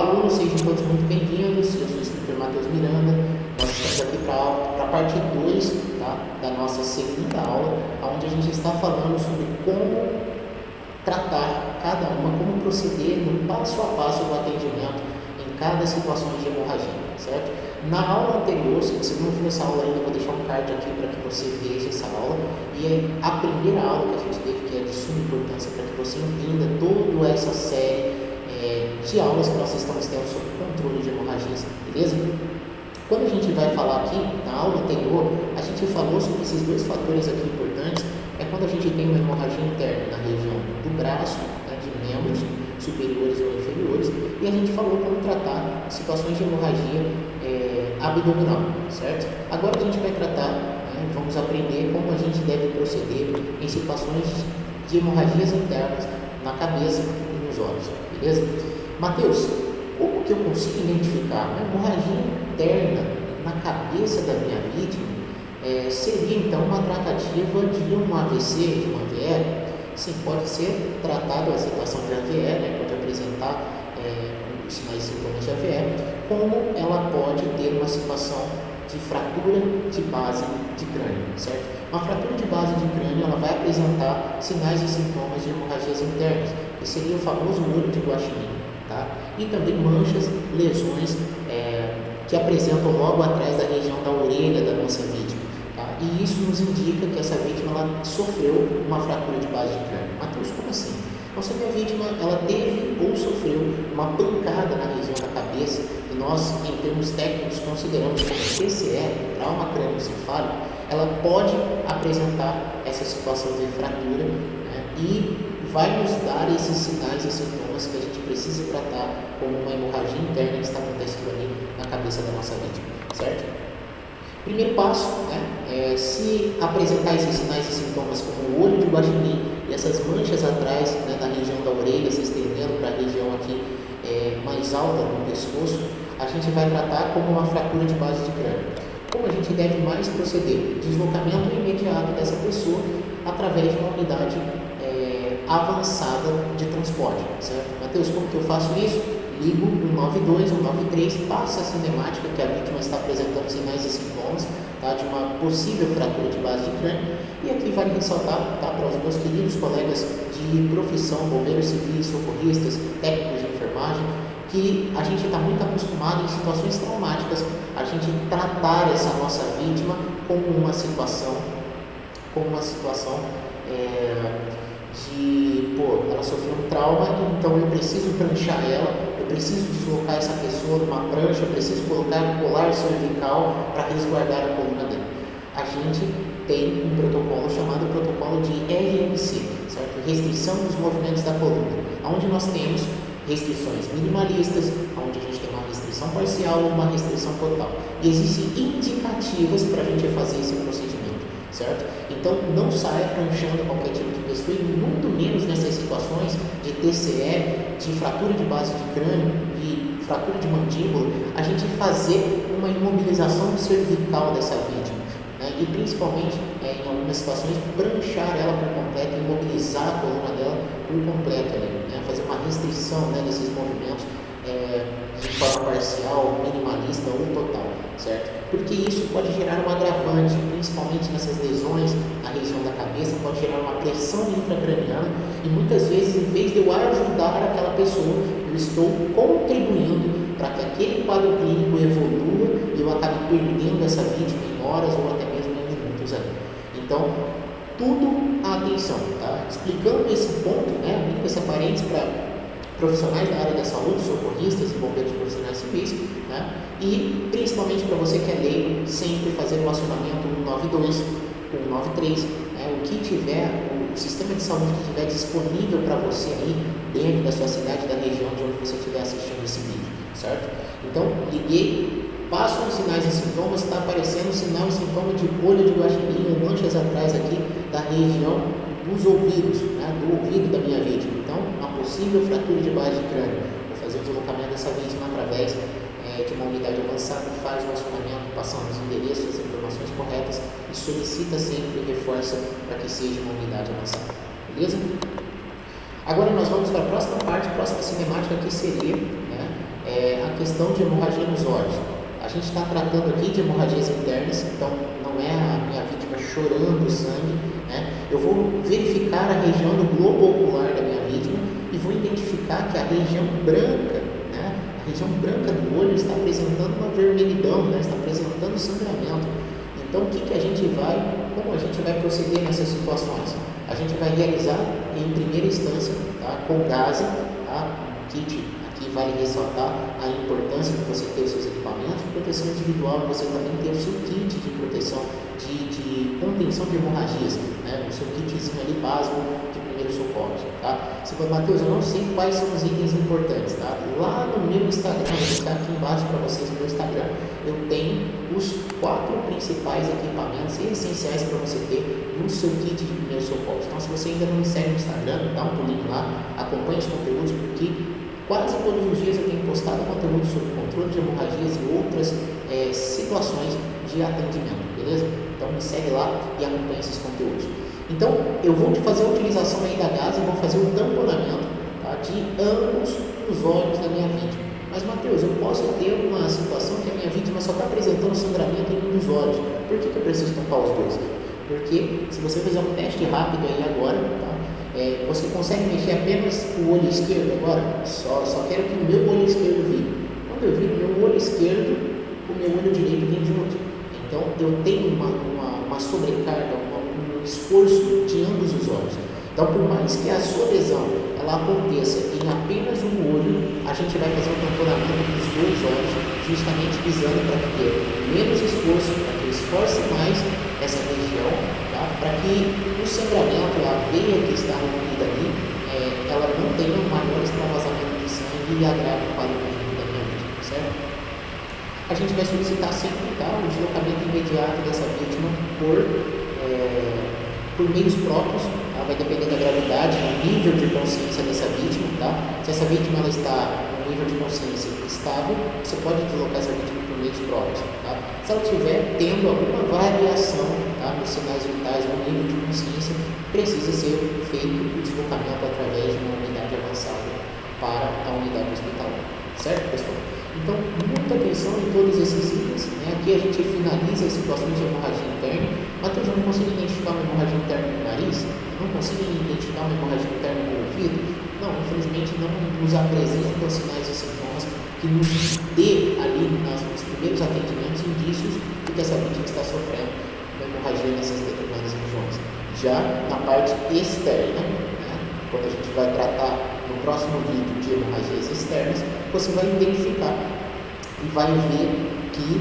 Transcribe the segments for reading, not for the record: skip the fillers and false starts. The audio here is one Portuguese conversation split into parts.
alunos, sejam todos muito bem-vindos. Eu sou o instrutor Matheus Miranda. Nós estamos aqui para a parte 2, tá, da nossa segunda aula, onde a gente está falando sobre como tratar cada uma, como proceder no passo a passo do atendimento em cada situação de hemorragia, certo? Na aula anterior, se você não viu essa aula ainda, eu vou deixar um card aqui para que você veja essa aula. E a primeira aula que a gente teve, que é de suma importância para que você entenda toda essa série de aulas que nós estamos tendo sobre controle de hemorragias, beleza? Quando a gente vai falar aqui, na aula anterior, a gente falou sobre esses dois fatores aqui importantes. É quando a gente tem uma hemorragia interna na região do braço, né, de membros superiores ou inferiores, e a gente falou como tratar situações de hemorragia abdominal, certo? Agora a gente vai tratar, né, vamos aprender como a gente deve proceder em situações de hemorragias internas na cabeça e nos olhos, beleza? Mateus, como que eu consigo identificar uma hemorragia interna na cabeça da minha vítima? Seria então uma tratativa de um AVC, de uma AVE? Sim, pode ser tratado a situação de AVE, né? Pode apresentar os sinais e sintomas de AVE, como ela pode ter uma situação de fratura de base de crânio, certo? Uma fratura de base de crânio, ela vai apresentar sinais e sintomas de hemorragias internas, que seria o famoso olho de guaxinim, tá? E também manchas, lesões que apresentam logo atrás da região da orelha da nossa vítima, tá? E isso nos indica que essa vítima ela sofreu uma fratura de base de crânio. Mateus, como assim? Então, se a minha vítima ela teve ou sofreu uma pancada na região da cabeça, e nós, em termos técnicos, consideramos como TCE, trauma crânioencefálico, ela pode apresentar essa situação de fratura, né, e vai nos dar esses sinais e sintomas que a gente precisa tratar como uma hemorragia interna que está acontecendo ali na cabeça da nossa vítima, certo? Primeiro passo, né, se apresentar esses sinais e sintomas como o olho de guaxinim e essas manchas atrás, né, da região da orelha se estendendo para a região aqui mais alta do pescoço, a gente vai tratar como uma fratura de base de crânio. Como a gente deve mais proceder? Deslocamento imediato dessa pessoa através de uma unidade avançada de transporte, certo? Mateus, como que eu faço isso? Ligo 192, 193, passa a cinemática que a vítima está apresentando sinais e sintomas, tá, de uma possível fratura de base de crânio. E aqui vale ressaltar, tá, para os meus queridos colegas de profissão, bombeiros civis, socorristas, técnicos de enfermagem, que a gente está muito acostumado em situações traumáticas a gente tratar essa nossa vítima como uma situação ela sofreu um trauma, então eu preciso pranchar ela, eu preciso deslocar essa pessoa numa prancha, eu preciso colocar um colar cervical para resguardar a coluna dela. A gente tem um protocolo chamado protocolo de RMC, certo? Restrição dos movimentos da coluna, onde nós temos restrições minimalistas, onde a gente tem uma restrição parcial ou uma restrição total. E existem indicativas para a gente fazer esse procedimento, certo? Então, não saia pranchando qualquer tipo de pessoa, e muito menos nessas situações de TCE, de fratura de base de crânio, de fratura de mandíbula, a gente fazer uma imobilização cervical dessa vítima, né? E principalmente, em algumas situações, pranchar ela por completo, imobilizar a coluna dela por completo, né? Fazer uma restrição, né, desses movimentos de forma parcial, minimalista ou total, certo? Porque isso pode gerar um agravante, principalmente nessas lesões na região da cabeça, pode gerar uma pressão intracraniana, e muitas vezes, em vez de eu ajudar aquela pessoa, eu estou contribuindo para que aquele quadro clínico evolua e eu acabe perdendo essa vítima em horas ou até mesmo em minutos ali. Então, tudo a atenção, tá? Explicando esse ponto, né, abrindo esse parênteses para profissionais da área da saúde, socorristas e bombeiros profissionais civis, né? E principalmente para você que é leigo, sempre fazer o acionamento 192, 193, né? O que tiver, o sistema de saúde que estiver disponível para você aí dentro da sua cidade, da região de onde você estiver assistindo esse vídeo, certo? Então, liguei, passam os sinais e sintomas, está aparecendo sinal e sintoma de olho de guaxinim ou manchas atrás aqui da região dos ouvidos, né, do ouvido da minha vítima. Então, uma possível fratura de base de crânio. Vou fazer o deslocamento dessa vítima através de uma unidade avançada, faz o acionamento, passando os endereços, as informações corretas e solicita sempre e reforça para que seja uma unidade avançada. Beleza? Agora nós vamos para a próxima parte, próxima cinemática, que seria, né, questão de hemorragia nos olhos. A gente está tratando aqui de hemorragias internas, então não é a minha vítima chorando sangue, né? Eu vou verificar a região do globo ocular da minha vítima e vou identificar que a região branca, né? A região branca do olho está apresentando uma vermelhidão, né? Está apresentando sangramento. Então, como a gente vai proceder nessas situações? A gente vai realizar em primeira instância, tá? Com gase, tá? Kit. Aqui vale ressaltar a importância de você ter os seus equipamentos de proteção individual, você também ter o seu kit de proteção, de contenção de hemorragias, né? O seu kitzinho ali básico de primeiros socorros, tá? Você fala, Matheus, eu não sei quais são os itens importantes, tá? Lá no meu Instagram, vou deixar aqui embaixo para vocês no meu Instagram, eu tenho os 4 principais equipamentos essenciais para você ter no seu kit de primeiros socorros. Então, se você ainda não me segue no Instagram, dá um pulinho lá, acompanhe os conteúdos, porque quase todos os dias eu tenho postado conteúdo sobre controle de hemorragias e outras situações de atendimento, beleza? Então me segue lá e acompanhe esses conteúdos. Então eu vou te fazer a utilização aí da gase e vou fazer o tamponamento, tá, de ambos os olhos da minha vítima. Mas Matheus, eu posso ter uma situação que a minha vítima só está apresentando sangramento em um dos olhos. Por que eu preciso tampar os dois? Porque se você fizer um teste rápido aí agora, tá? Você consegue mexer apenas o olho esquerdo agora? Só quero que o meu olho esquerdo vire. Quando eu viro o meu olho esquerdo, o meu olho direito vem junto. Então eu tenho uma sobrecarga, um esforço de ambos os olhos. Então, por mais que a sua lesão ela aconteça em apenas um olho, a gente vai fazer um tamponamento dos dois olhos, justamente visando para ter menos esforço, para que eu esforce mais essa região, tá? Para que o sangramento, a veia que está rompida ali, ela não tenha um maior extravasamento de sangue e agrave para o da minha vítima, certo? A gente vai solicitar sempre, tá, o deslocamento imediato dessa vítima por meios próprios, tá? Vai depender da gravidade, do nível de consciência dessa vítima, tá? Se essa vítima ela está no nível de consciência estável, você pode deslocar essa vítima por meios próprios, tá? Se ela estiver tendo alguma variação, tá, nos sinais vitais ou nível de consciência, precisa ser feito o deslocamento através de uma unidade avançada para a unidade hospitalar, certo, pessoal? Então, muita atenção em todos esses itens, né? Aqui a gente finaliza as situações de hemorragia interna. Matheus, eu não consigo identificar uma hemorragia interna no nariz? Eu não consigo identificar uma hemorragia interna no ouvido? Não, infelizmente não nos apresentam sinais e sintomas que nos dê ali nos primeiros atendimentos indícios de que essa vítima está sofrendo uma hemorragia nessas determinadas regiões. Já na parte externa, né? Quando a gente vai tratar no próximo vídeo de hemorragias externas, você vai identificar e vai ver que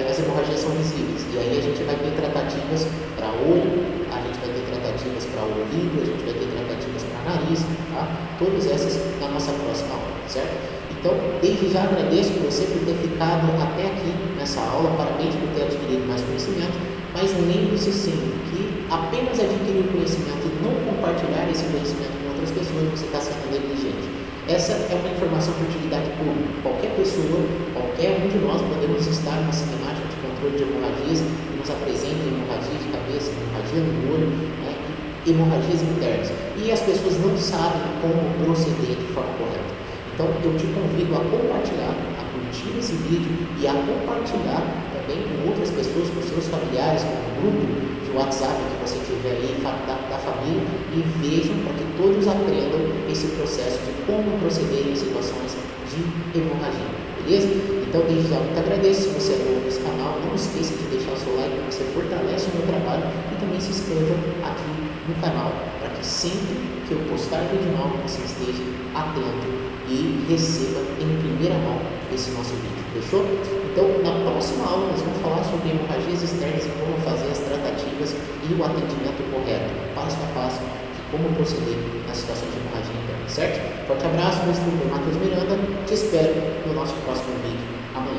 as hemorragias são visíveis. E aí a gente vai ter tratativas para olho, a gente vai ter tratativas para ouvido, a gente vai ter tratativas para nariz, tá? Todas essas na nossa próxima aula, certo? Então, desde já agradeço você por ter ficado até aqui nessa aula, parabéns por ter adquirido mais conhecimento, mas lembre-se sempre que apenas adquirir conhecimento e não compartilhar esse conhecimento com outras pessoas, você está sendo negligente. Essa é uma informação de utilidade pública. Qualquer pessoa, qualquer um de nós podemos estar numa cinemática de controle de hemorragias e nos apresenta hemorragia de cabeça, hemorragia no olho, né, e hemorragias internas. E as pessoas não sabem como proceder de forma correta. Então, eu te convido a compartilhar, a curtir esse vídeo e a compartilhar também com outras pessoas, com seus familiares, com o grupo de WhatsApp que você tiver aí da família, e vejam para que todos aprendam esse processo de como proceder em situações de hemorragia, beleza? Então, desde já, muito agradeço. Se você é novo nesse canal, não esqueça de deixar o seu like, você fortalece o meu trabalho, e também se inscreva aqui no canal, para que sempre que eu postar vídeo novo, você esteja atento e receba em primeira mão esse nosso vídeo, fechou? Então, na próxima aula nós vamos falar sobre hemorragias externas e como fazer as tratativas e o atendimento correto, passo a passo, de como proceder nas situações de hemorragia interna, certo? Forte abraço, meu instrutor Matheus Miranda, te espero no nosso próximo vídeo amanhã.